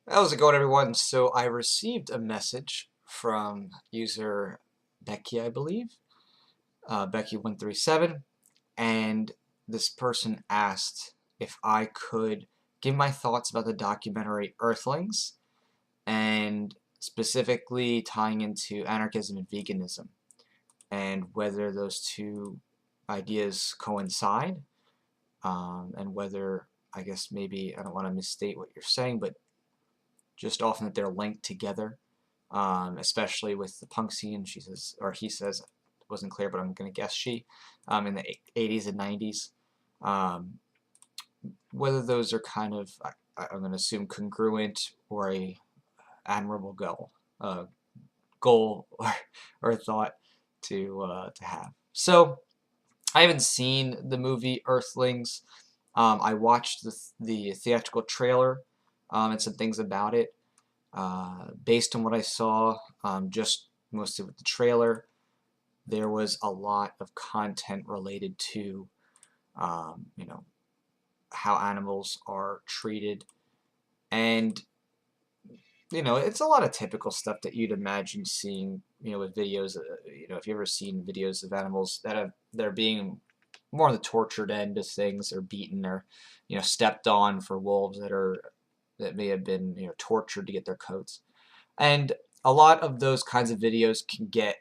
How's it going, everyone? So I received a message from user Becky, I believe, Becky137, and this person asked if I could give my thoughts about the documentary Earthlings, and specifically tying into anarchism and veganism, and whether those two ideas coincide, and whether, I guess maybe, I don't want to misstate what you're saying, but just often that they're linked together, especially with the punk scene. She says, or he says, it wasn't clear, but I'm going to guess she, in the 80s and 90s. Um, whether those are kind of, I'm going to assume, congruent or a admirable goal or thought to have. So I haven't seen the movie Earthlings. I watched the theatrical trailer and some things about it. Based on what I saw, just mostly with the trailer, there was a lot of content related to, how animals are treated, and it's a lot of typical stuff that you'd imagine seeing, with videos. If you've ever seen videos of animals that are being more on the tortured end of things, or beaten, or stepped on for wolves that may have been tortured to get their coats. And a lot of those kinds of videos can get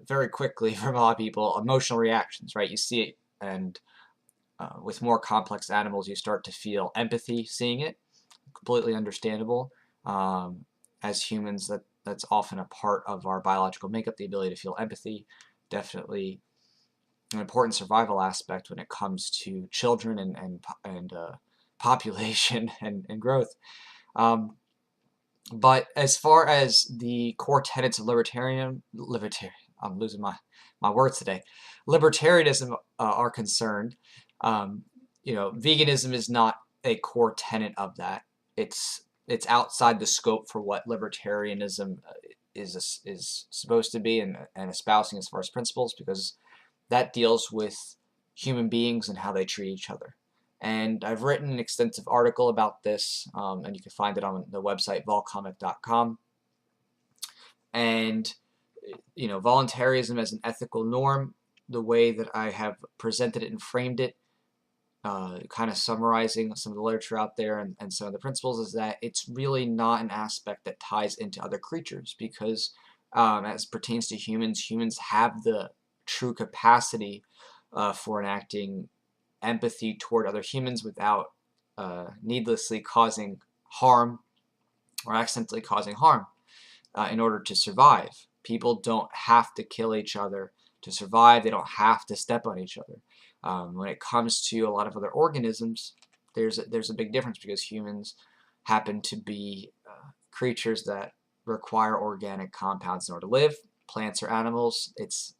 very quickly from a lot of people emotional reactions, right? You see it, and with more complex animals, you start to feel empathy seeing it. Completely understandable. As humans, that's often a part of our biological makeup, the ability to feel empathy. Definitely an important survival aspect when it comes to children and population and growth. Um, But as far as the core tenets of I'm losing my words today, libertarianism are concerned, veganism is not a core tenet of that. It's outside the scope for what libertarianism is supposed to be, and espousing as far as principles, because that deals with human beings and how they treat each other. And I've written an extensive article about this, and you can find it on the website volcomic.com. And voluntarism as an ethical norm, the way that I have presented it and framed it, kind of summarizing some of the literature out there and some of the principles, is that it's really not an aspect that ties into other creatures, because as pertains to humans have the true capacity for enacting empathy toward other humans without needlessly causing harm or accidentally causing harm in order to survive. People don't have to kill each other to survive. They don't have to step on each other. When it comes to a lot of other organisms, there's a big difference, because humans happen to be creatures that require organic compounds in order to live. Plants or animals, it's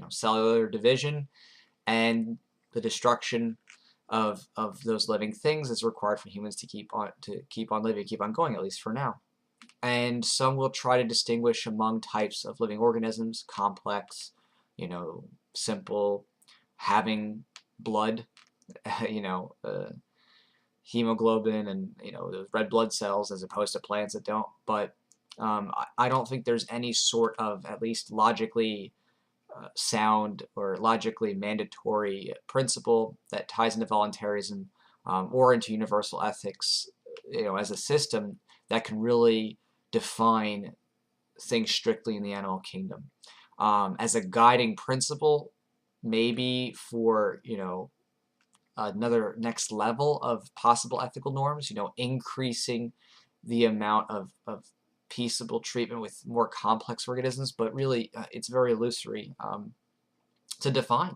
cellular division and the destruction of those living things is required for humans to keep on living, keep on going, at least for now. And some will try to distinguish among types of living organisms: complex, simple, having blood, hemoglobin, and those red blood cells, as opposed to plants that don't. But I don't think there's any sort of, at least logically sound or logically mandatory principle that ties into voluntarism, or into universal ethics, as a system that can really define things strictly in the animal kingdom. As a guiding principle, maybe for another next level of possible ethical norms, increasing the amount of peaceable treatment with more complex organisms, but really it's very illusory to define.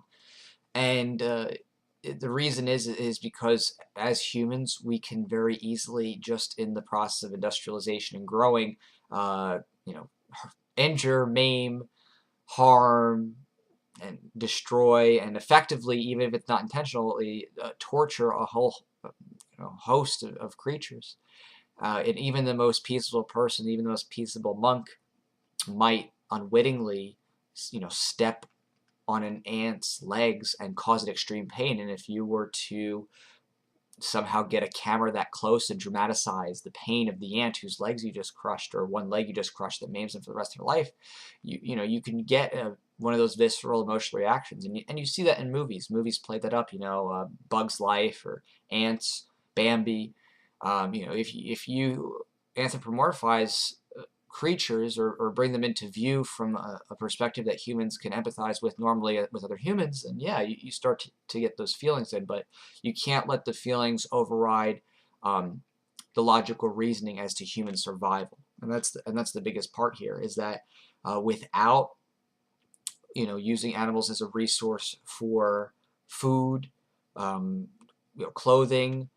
And the reason is because as humans, we can very easily, just in the process of industrialization and growing, injure, maim, harm, and destroy, and effectively, even if it's not intentionally, torture a whole host of creatures. And even the most peaceable person, even the most peaceable monk, might unwittingly, step on an ant's legs and cause it extreme pain. And if you were to somehow get a camera that close and dramatize the pain of the ant whose legs you just crushed, or one leg you just crushed that maims them for the rest of their life, you can get one of those visceral emotional reactions, and you see that in movies. Movies play that up, Bug's Life or Ants, Bambi. If you anthropomorphize creatures, or bring them into view from a perspective that humans can empathize with normally with other humans, and yeah, you start to get those feelings in, but you can't let the feelings override the logical reasoning as to human survival. And that's the biggest part here, is that without using animals as a resource for food, clothing,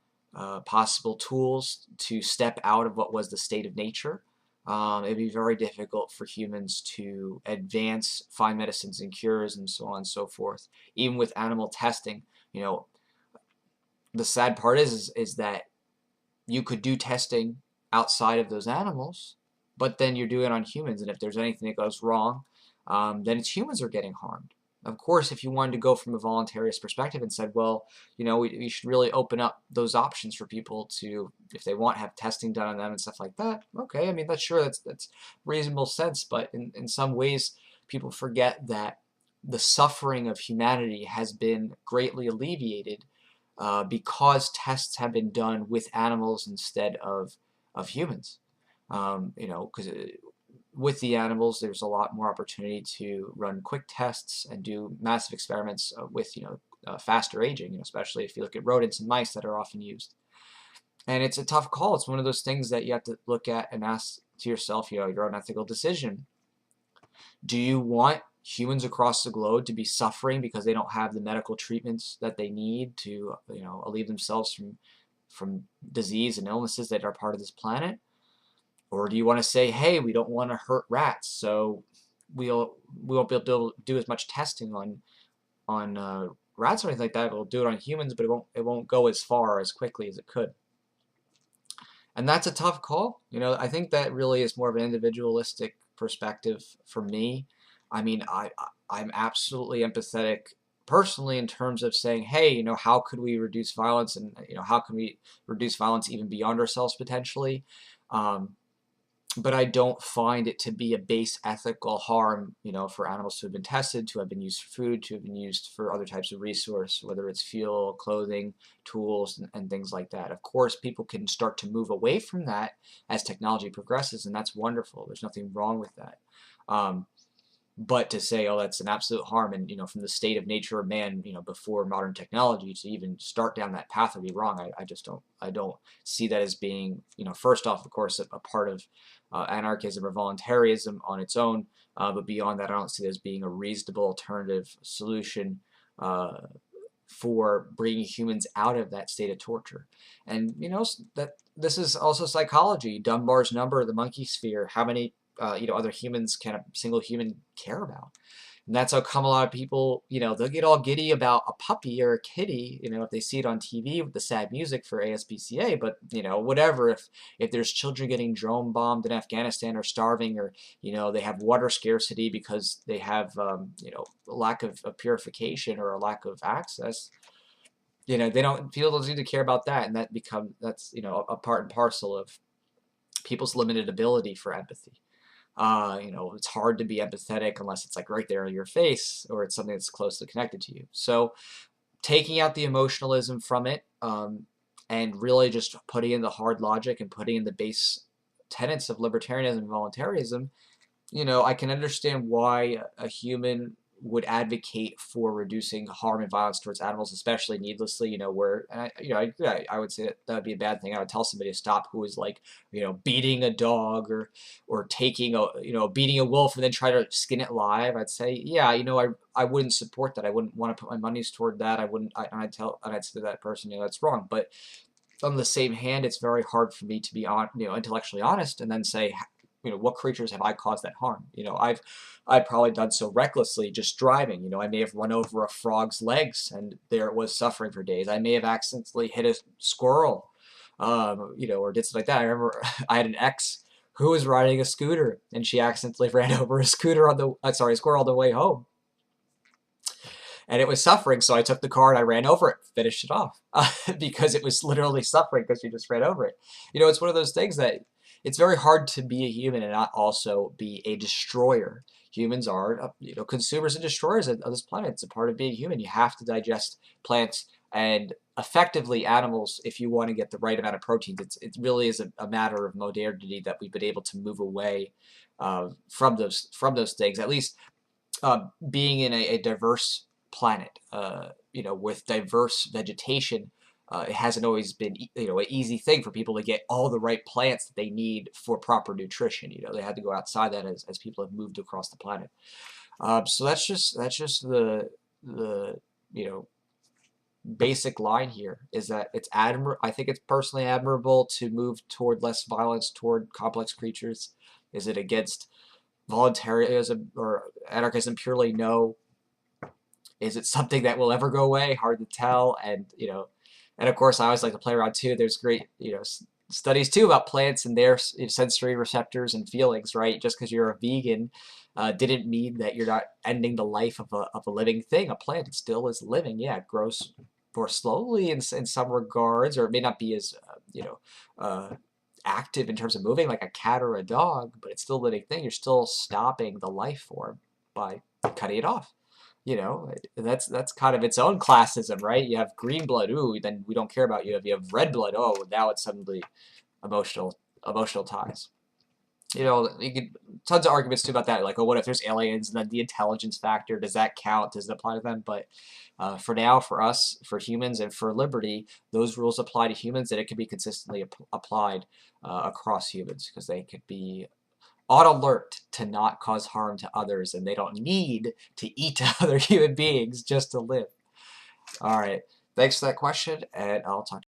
possible tools to step out of what was the state of nature, it'd be very difficult for humans to advance, find medicines and cures, and so on and so forth. Even with animal testing, the sad part is that you could do testing outside of those animals, but then you're doing it on humans, and if there's anything that goes wrong, then it's humans are getting harmed. Of course, if you wanted to go from a voluntarist perspective and said, well, we should really open up those options for people to, if they want, have testing done on them and stuff like that. Okay, I mean, that's reasonable sense, but in some ways, people forget that the suffering of humanity has been greatly alleviated because tests have been done with animals instead of humans. Because with the animals, there's a lot more opportunity to run quick tests and do massive experiments with faster aging, especially if you look at rodents and mice that are often used. And it's a tough call. It's one of those things that you have to look at and ask to yourself, your own ethical decision. Do you want humans across the globe to be suffering because they don't have the medical treatments that they need to alleviate themselves from disease and illnesses that are part of this planet? Or do you want to say, hey, we don't want to hurt rats, so we won't be able to do as much testing on rats or anything like that. We'll do it on humans, but it won't go as far as quickly as it could. And that's a tough call. I think that really is more of an individualistic perspective for me. I mean, I'm absolutely empathetic personally in terms of saying, hey, how could we reduce violence, and how can we reduce violence even beyond ourselves potentially? But I don't find it to be a base ethical harm, for animals to have been tested, to have been used for food, to have been used for other types of resource, whether it's fuel, clothing, tools, and things like that. Of course, people can start to move away from that as technology progresses, and that's wonderful. There's nothing wrong with that. But to say, oh, that's an absolute harm, and from the state of nature of man, before modern technology, to even start down that path would be wrong. I don't see that as being, first off, of course, a part of anarchism or voluntarism on its own, but beyond that, I don't see it as being a reasonable alternative solution for bringing humans out of that state of torture. And that this is also psychology. Dunbar's number, the monkey sphere. How many other humans can a single human care about? And that's how come a lot of people, they'll get all giddy about a puppy or a kitty, if they see it on TV with the sad music for ASPCA, but, whatever, if there's children getting drone bombed in Afghanistan or starving, or, they have water scarcity because they have, lack of purification or a lack of access, people don't seem to care about that, and that's, a part and parcel of people's limited ability for empathy. It's hard to be empathetic unless it's like right there in your face, or it's something that's closely connected to you. So taking out the emotionalism from it, and really just putting in the hard logic and putting in the base tenets of libertarianism and voluntarism, I can understand why a human would advocate for reducing harm and violence towards animals, especially needlessly, where, I would say that would be a bad thing. I would tell somebody to stop who is like, beating a dog, or taking beating a wolf and then try to skin it live. I'd say, yeah, I wouldn't support that. I wouldn't want to put my monies toward that. I'd say to that person, that's wrong. But on the same hand, it's very hard for me to be intellectually honest and then say, what creatures have I caused that harm? I've probably done so recklessly just driving. I may have run over a frog's legs and there it was suffering for days. I may have accidentally hit a squirrel, or did something like that. I remember I had an ex who was riding a scooter and she accidentally ran over a squirrel on the way home. and it was suffering. So I took the car and I ran over it, finished it off, because it was literally suffering because you just ran over it. It's one of those things that it's very hard to be a human and not also be a destroyer. Humans are, consumers and destroyers of this planet. It's a part of being human. You have to digest plants and effectively animals if you want to get the right amount of proteins. It really is a matter of modernity that we've been able to move away from those things. At least being in a diverse planet, with diverse vegetation, it hasn't always been, an easy thing for people to get all the right plants that they need for proper nutrition. They had to go outside that as people have moved across the planet. So that's just the basic line here, is that I think it's personally admirable to move toward less violence toward complex creatures. Is it against voluntarism or anarchism purely? No. Is it something that will ever go away? Hard to tell. And of course, I always like to play around too. There's great, studies too about plants and their sensory receptors and feelings, right? Just because you're a vegan didn't mean that you're not ending the life of a living thing. A plant, it still is living. Yeah, it grows more slowly in some regards, or it may not be as, active in terms of moving like a cat or a dog, but it's still a living thing. You're still stopping the life form by cutting it off. That's kind of its own classism, right? You have green blood, ooh, then we don't care about you. If you have red blood, oh, now it's suddenly emotional ties. You could tons of arguments too about that, like, oh, what if there's aliens, and then the intelligence factor, does that count? Does it apply to them? But for now, for us, for humans, and for liberty, those rules apply to humans, and it can be consistently applied across humans, because they could be on alert to not cause harm to others, and they don't need to eat other human beings just to live. All right. Thanks for that question, and I'll talk to you.